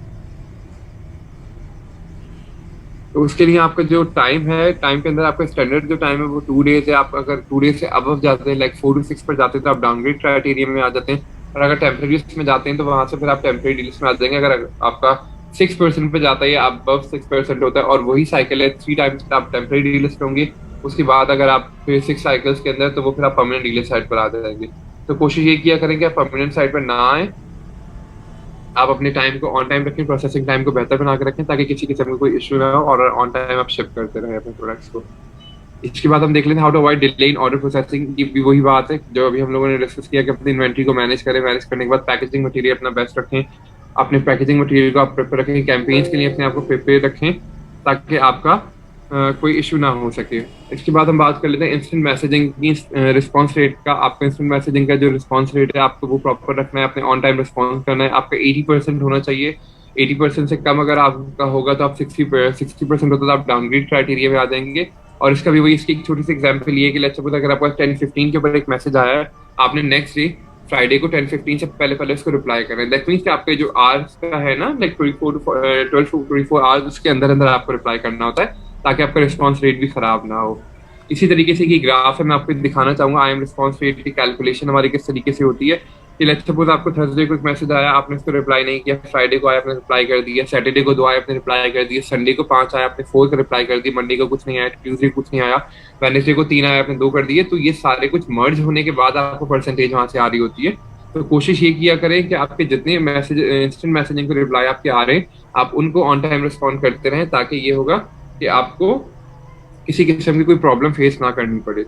तो उसके लिए आपका जो टाइम है, टाइम के अंदर आपका स्टैंडर्ड जो टाइम है वो 2 डेज है। आप अगर 2 डेज से अबव जाते हैं, लाइक 4 to 6 पर जाते हैं, तो आप डाउनग्रेड क्राइटेरिया में आ जाते हैं। और अगर टेम्प्रेरी लिस्ट में जाते हैं तो वहां से फिर आप टेम्प्रेरी लिस्ट में आ जाएंगे। अगर आपका 6% पे जाता है या अबव 6% होता है, और वही साइकिल है, 3 टाइम्स आप टेम्प्रेरी लिस्ट होंगे, उसके बाद अगर आप फिर 6 साइकिल्स के अंदर, तो वो फिर आप परमानेंट डीलर साइड पर आ जाएंगे। तो कोशिश ये किया करें कि आप परमानेंट साइड पर ना आए, आप अपने टाइम को ऑन टाइम रखें, प्रोसेसिंग टाइम को बेहतर बना के रखें, ताकि किसी किस्म का कोई इशू ना हो और ऑन टाइम आप शिप करते रहें अपने प्रोडक्ट्स को। इसके बाद हम देख लेते हैं how to avoid delay in order processing की। भी वही बात है जो अभी हम लोगों ने डिस्कस किया कि अपनी इन्वेंट्री को मैनेज करें, मैनेज करने के बाद पैकेजिंग मटेरियल अपना बेस्ट रखें, अपने पैकेजिंग मटेरियल को आप प्रिपेयर रखें, कैंपेन्स के लिए अपने आप को प्रिपेयर रखें, ताकि आपका कोई इशू ना हो सके। इसके बाद हम बात कर लेते हैं इंस्टेंट मैसेजिंग की रिस्पांस रेट का। आपका इंस्टेंट मैसेजिंग का जो रिस्पांस रेट है आपको वो प्रॉपर रखना है, अपने ऑन टाइम रिस्पॉन्स करना है। आपका 80% होना चाहिए। 80% से कम अगर आपका होगा तो आप 60% होता तो आप डाउनग्रेड क्राइटेरिया में आ जाएंगे। और इसका भी वही, इसकी एक छोटी सी एग्जाम्पल ये है कि लेट्स सपोज अगर आपका 10:15 के ऊपर एक मैसेज आया है, आपने नेक्स्ट डे फ्राइडे को 10:15 से पहले पहले उसको रिप्लाई करें। दैट मीन्स कि आपके जो आवर्स का है ना, लाइक 12 to 24 आवर्स, उसके अंदर अंदर आपको रिप्लाई करना होता है, ताकि आपका रिस्पांस रेट भी खराब ना हो। इसी तरीके से की ग्राफ है, मैं आपको दिखाना चाहूंगा आई एम रिस्पांस रेट की कैलकुलेशन हमारी किस तरीके से होती है। कि लेट्स सपोज आपको थर्सडे को एक मैसेज आया, आपने उसको रिप्लाई नहीं किया, फ्राइडे को आया आपने रिप्लाई कर दिया, सैटरडे को 2 आया आपने रिप्लाई कर दिया, संडे को 5 आया आपने 4 का रिप्लाई कर दिया, मंडे को कुछ नहीं आया, ट्यूसडे को कुछ नहीं आया, वेडनेसडे को 3 आया आपने 2 कर दिए। तो ये सारे कुछ मर्ज होने के बाद आपको परसेंटेज वहां से आ रही होती है। तो कोशिश ये किया करें कि आपके जितने मैसेज, इंस्टेंट मैसेजिंग को रिप्लाई आपके आ रहे हैं, आप उनको ऑन टाइम रिस्पॉन्ड करते रहें, ताकि ये होगा कि आपको किसी किस्म की कोई प्रॉब्लम फेस ना करनी पड़े।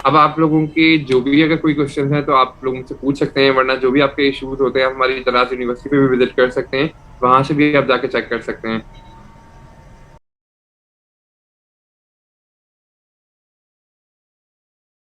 अब आप लोगों के जो भी अगर कोई क्वेश्चन है तो आप लोगों से पूछ सकते हैं, वरना जो भी आपके इश्यूज होते हैं हमारी दराज यूनिवर्सिटी पे भी विजिट कर सकते हैं, वहां से भी आप जाके चेक कर सकते हैं।